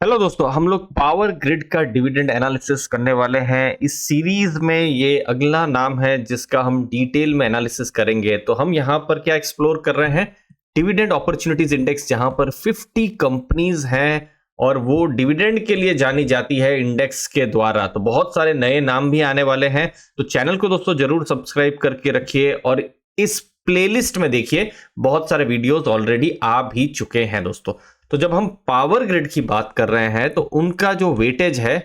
Hello दोस्तों, हम लोग पावर ग्रिड का डिविडेंड एनालिसिस करने वाले हैं। इस सीरीज में ये अगला नाम है जिसका हम डिटेल में एनालिसिस करेंगे। तो हम यहाँ पर क्या एक्सप्लोर कर रहे हैं, डिविडेंड अपॉर्चुनिटीज इंडेक्स, जहां पर 50 कंपनीज हैं और वो डिविडेंड के लिए जानी जाती है इंडेक्स के द्वारा। तो बहुत सारे नए नाम भी आने वाले हैं, तो चैनल को दोस्तों जरूर सब्सक्राइब करके रखिए और इस प्लेलिस्ट में देखिए, बहुत सारे वीडियोस ऑलरेडी आ भी चुके हैं दोस्तों। तो जब हम पावर ग्रिड की बात कर रहे हैं तो उनका जो वेटेज है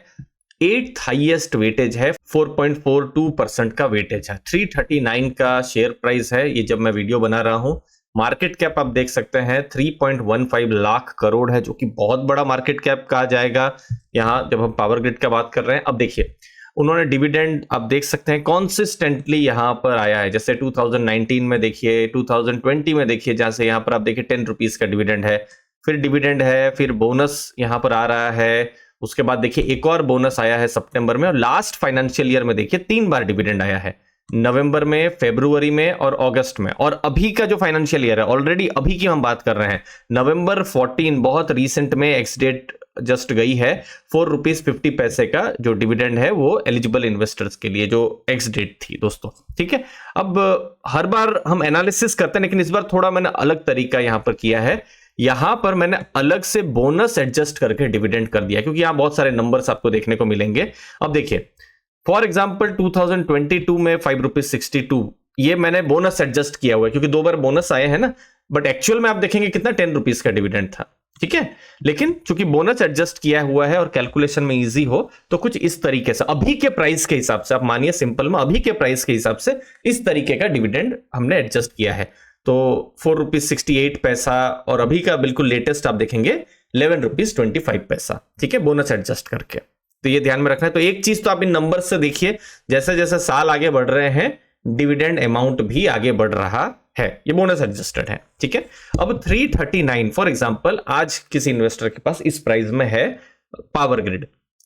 8th हाईएस्ट वेटेज है, 4.42% का वेटेज है, 339 का शेयर प्राइस है। ये जब मैं वीडियो बना रहा हूं, मार्केट कैप आप देख सकते हैं 3.15 लाख करोड़ है, जो कि बहुत बड़ा मार्केट कैप कहा जाएगा यहां जब हम पावर ग्रिड का बात कर रहे हैं। अब देखिए, उन्होंने डिविडेंड आप देख सकते हैं कॉन्सिस्टेंटली यहां पर आया है। जैसे 2019 में देखिए, 2020 में देखिए, जहां से यहां पर आप देखिए 10 रुपीज का डिविडेंड है, फिर डिविडेंड है, फिर बोनस यहां पर आ रहा है। उसके बाद देखिए एक और बोनस आया है सितंबर में, और लास्ट फाइनेंशियल ईयर में देखिए 3 बार डिविडेंड आया है, नवंबर में, फरवरी में और अगस्त में। और अभी का जो फाइनेंशियल ईयर है, ऑलरेडी अभी की हम बात कर रहे हैं, नवंबर 14 बहुत रिसेंट में, एक्स डेट जस्ट गई है, 4 रुपीज 50 पैसे का जो डिविडेंड है वो एलिजिबल इन्वेस्टर्स के लिए, जो एक्स डेट थी दोस्तों। ठीक है, अब हर बार हम एनालिसिस करते हैं, लेकिन इस बार थोड़ा मैंने अलग तरीका यहां पर किया है। यहां पर मैंने अलग से बोनस एडजस्ट करके डिविडेंड कर दिया, क्योंकि यहां बहुत सारे नंबर्स आपको देखने को मिलेंगे। अब देखिए, फॉर एग्जांपल 2022 में 5 रुपीज 62, ये मैंने बोनस एडजस्ट किया हुआ है क्योंकि 2 बार बोनस आए हैं ना, बट एक्चुअल में आप देखेंगे कितना 10 रुपीज का डिविडेंड था। ठीक है, लेकिन चूंकि बोनस एडजस्ट किया हुआ है और कैलकुलेशन में इजी हो, तो कुछ इस तरीके से अभी के प्राइस के हिसाब से, आप मानिए सिंपल में अभी के प्राइस के हिसाब से इस तरीके का डिविडेंड हमने एडजस्ट किया है। तो 4 रुपीज 68 पैसा, और अभी का बिल्कुल लेटेस्ट आप देखेंगे 11 रुपीज 25 पैसा। ठीक है, बोनस एडजस्ट करके, तो ये ध्यान में रखना है। तो एक चीज तो आप इन नंबर से देखिए, जैसे जैसे साल आगे बढ़ रहे हैं डिविडेंड अमाउंट भी आगे बढ़ रहा है, ये बोनस एडजस्टेड है। ठीक है, अब 339 फॉर एग्जांपल आज किसी इन्वेस्टर के पास इस प्राइस में है पावर ग्रिड,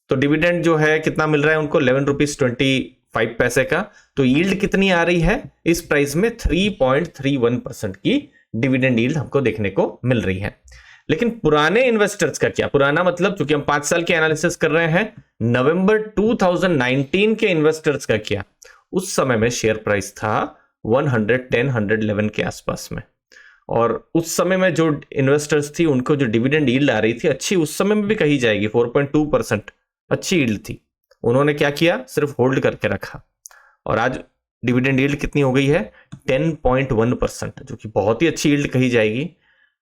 तो डिविडेंड जो है कितना मिल रहा है उनको, 11 रुपीज 25 पैसे का। तो यील्ड कितनी आ रही है इस प्राइस में, 3.31% की डिविडेंड यील्ड हमको देखने को मिल रही है। लेकिन पुराने इन्वेस्टर्स का क्या, पुराना मतलब चूंकि हम 5 साल के एनालिसिस कर रहे हैं, नवंबर 2019 के इन्वेस्टर्स का क्या, उस समय में शेयर प्राइस था 111 के आसपास में, और उस समय में जो इन्वेस्टर्स थी उनको जो डिविडेंड यील्ड आ रही थी अच्छी, उस समय में भी कही जाएगी 4.2%, अच्छी यील्ड थी। उन्होंने क्या किया, सिर्फ होल्ड करके रखा, और आज डिविडेंड यील्ड कितनी हो गई है, 10.1%, जो कि बहुत ही अच्छी यील्ड कही जाएगी।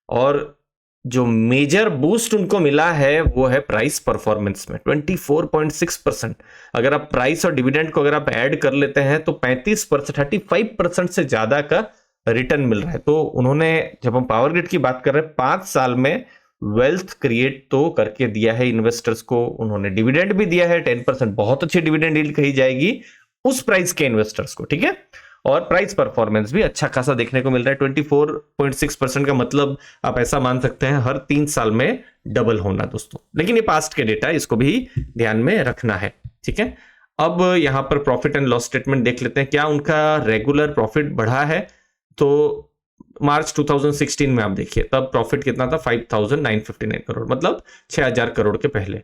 और जो मेजर बूस्ट उनको मिला है वो है प्राइस परफॉर्मेंस में, 24.6%। अगर आप प्राइस और डिविडेंड को अगर आप ऐड कर लेते हैं तो 35%, 35% से ज्यादा का रिटर्न मिल रहा है। तो उन्होंने, जब हम पावर ग्रिड की बात कर रहे हैं, 5 साल में वेल्थ क्रिएट तो करके दिया है इन्वेस्टर्स को। उन्होंने डिविडेंड भी दिया है 10%, बहुत अच्छी डिविडेंड यील्ड कही जाएगी उस प्राइस के इन्वेस्टर्स को। ठीक है, और प्राइस परफॉर्मेंस भी अच्छा खासा देखने को मिल रहा है, 24.6% का मतलब आप ऐसा मान सकते हैं हर 3 साल में डबल होना दोस्तों। लेकिन ये पास्ट के डेटा, इसको भी ध्यान में रखना है। ठीक है, अब यहां पर प्रॉफिट एंड लॉस स्टेटमेंट देख लेते हैं, क्या उनका रेगुलर प्रॉफिट बढ़ा है। तो मार्च 2016 में आप देखिए, तब प्रॉफिट कितना था, 5,959 करोड़, मतलब 6,000 करोड़ के पहले।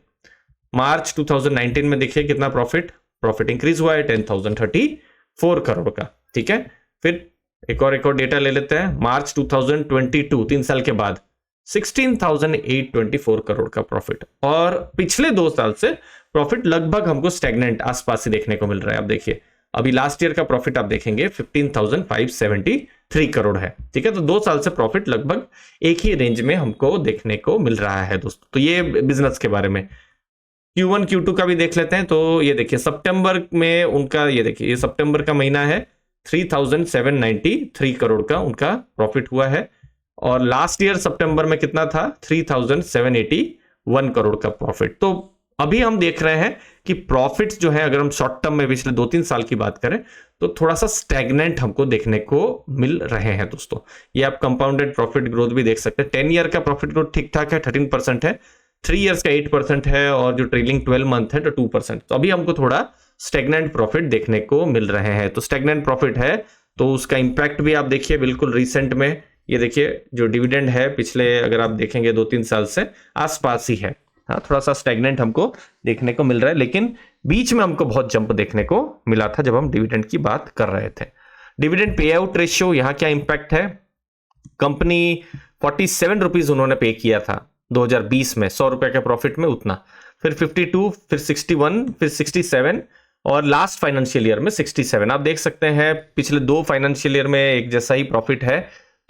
मार्च 2019 में देखिए कितना प्रॉफिट इंक्रीज हुआ है, 10,034 करोड़ का। ठीक है, फिर एक और डेटा ले लेते हैं, मार्च 2022, 3 साल के बाद 16,824 करोड़ का प्रॉफिट, और पिछले 2 साल से प्रॉफिट लगभग हमको स्टैग्नेंट आसपास ही देखने को मिल रहा है। आप देखिए, अभी लास्ट ईयर का प्रॉफिट आप देखेंगे 15,573 करोड़ है। ठीक है, तो 2 साल से प्रॉफिट लगभग एक ही रेंज में हमको देखने को मिल रहा है दोस्तों। तो ये बिजनेस के बारे में। Q1 Q2 का भी देख लेते हैं, तो ये देखिए सितंबर में उनका, ये देखिए ये सितंबर का महीना है, 3,793 करोड़ का उनका प्रॉफिट हुआ है, और लास्ट ईयर सितंबर में कितना था, 3,781 करोड़ का प्रॉफिट। तो अभी हम देख रहे हैं कि प्रॉफिट्स जो है, अगर हम शॉर्ट टर्म में पिछले 2-3 साल की बात करें, तो थोड़ा सा स्टैग्नेंट हमको देखने को मिल रहे हैं दोस्तों। ये आप कंपाउंडेड प्रॉफिट ग्रोथ भी देख सकते हैं, 10 ईयर का प्रॉफिट ग्रोथ ठीक ठाक है, 13% है, 3 इयर्स का 8% है, और जो ट्रेलिंग 12 मंथ है तो 2%। तो अभी हमको थोड़ा स्टैग्नेंट प्रॉफिट देखने को मिल रहे हैं। तो स्टैग्नेंट प्रॉफिट है तो उसका इंपैक्ट भी आप देखिए बिल्कुल रिसेंट में, ये देखिए जो डिविडेंड है पिछले, अगर आप देखेंगे 2-3 साल से आसपास ही है, हाँ, थोड़ा सा स्टैग्नेंट हमको देखने को मिल रहा है, लेकिन बीच में हमको बहुत जंप देखने को मिला था जब हम डिविडेंड की बात कर रहे थे। डिविडेंड पे आउट रेशियो, यहां क्या इंपैक्ट है? कंपनी 47 रुपीज उन्होंने पे किया था 2020 में, 100 रुपए के प्रॉफिट में उतना, फिर 52, फिर 61, फिर 67 और लास्ट फाइनेंशियल ईयर में 67। आप देख सकते हैं पिछले 2 फाइनेंशियल ईयर में एक जैसा ही प्रॉफिट है,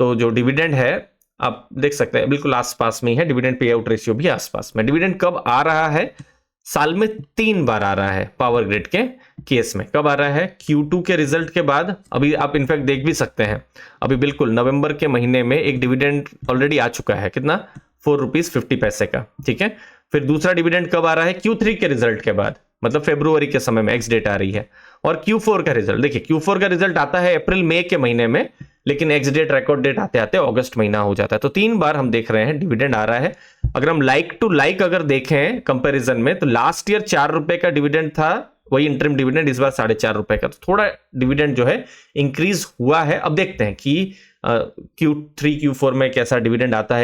तो जो डिविडेंड है आप देख सकते हैं बिल्कुल आसपास में ही है, डिविडेंड पे आउट रेशियो भी आसपास में। डिविडेंड कब आ रहा है? साल में 3 बार आ रहा है पावर ग्रिड के केस में। कब आ रहा है? Q2 के रिजल्ट के बाद। अभी आप इनफैक्ट देख भी सकते हैं, अभी बिल्कुल नवंबर के महीने में एक डिविडेंड ऑलरेडी आ चुका है, कितना? 4 रुपीज 50 पैसे का, ठीक है। फिर दूसरा डिविडेंड कब आ रहा है? Q3 के रिजल्ट के बाद, मतलब फरवरी के समय में, एक्स डेट आ रही है। और Q4 का रिजल्ट देखिए, Q4 का रिजल्ट आता है अप्रैल मई के महीने में, लेकिन एक्स डेट रिकॉर्ड डेट आते आते अगस्त महीना हो जाता है। तो 3 बार हम देख रहे हैं डिविडेंड आ रहा है। अगर हम लाइक टू लाइक अगर देखें कंपैरिजन में, तो लास्ट ईयर 4 रुपए का डिविडेंड था, वही इंटरिम डिविडेंड, इस बार 4.5 रुपए का। तो थोड़ा डिविडेंड जो है इंक्रीज हुआ है। अब देखते हैं कि Q3 Q4 में कैसा डिविडेंड आता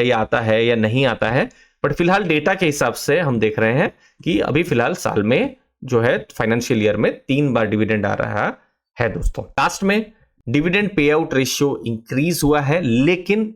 है या नहीं आता है, बट फिलहाल डेटा के हिसाब से हम देख रहे हैं कि अभी फिलहाल साल में जो है फाइनेंशियल ईयर में 3 बार डिविडेंड आ रहा है दोस्तों। लास्ट में dividend pay out ratio increase हुआ है, लेकिन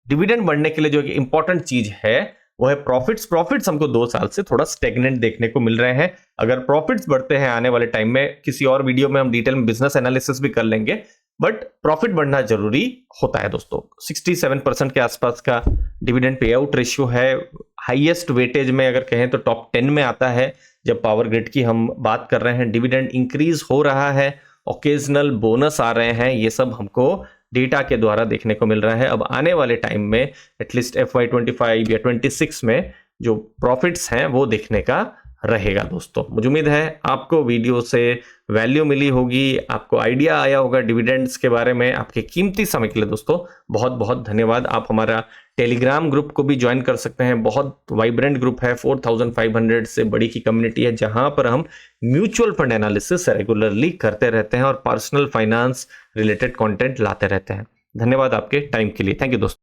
डिविडेंड बढ़ने के लिए जो इंपॉर्टेंट चीज है वो है प्रॉफिट्स हमको 2 साल से थोड़ा स्टेगनेंट देखने को मिल रहे हैं। अगर प्रॉफिट्स बढ़ते हैं आने वाले टाइम में, किसी और वीडियो में हम डिटेल में बिजनेस एनालिसिस भी कर लेंगे, बट प्रॉफिट बढ़ना जरूरी होता है दोस्तों। 67% के आसपास का डिविडेंड पे आउट रेशियो है। हाईएस्ट वेटेज में अगर कहें तो टॉप 10 में आता है जब पावर ग्रिड की हम बात कर रहे हैं। डिविडेंड इंक्रीज हो रहा है, ओकेजनल बोनस आ रहे हैं, ये सब हमको डेटा के द्वारा देखने को मिल रहा है। अब आने वाले टाइम में एटलीस्ट FY25 या 26 में जो प्रॉफिट्स हैं वो देखने का रहेगा दोस्तों। मुझे उम्मीद है आपको वीडियो से वैल्यू मिली होगी, आपको आइडिया आया होगा डिविडेंड्स के बारे में। आपके कीमती समय के लिए दोस्तों बहुत बहुत धन्यवाद। आप हमारा टेलीग्राम ग्रुप को भी ज्वाइन कर सकते हैं, बहुत वाइब्रेंट ग्रुप है, 4500 से बड़ी की कम्युनिटी है, जहां पर हम म्यूचुअल फंड एनालिसिस रेगुलरली करते रहते हैं और पर्सनल फाइनेंस रिलेटेड कंटेंट लाते रहते हैं। धन्यवाद आपके टाइम के लिए। थैंक यू दोस्तों।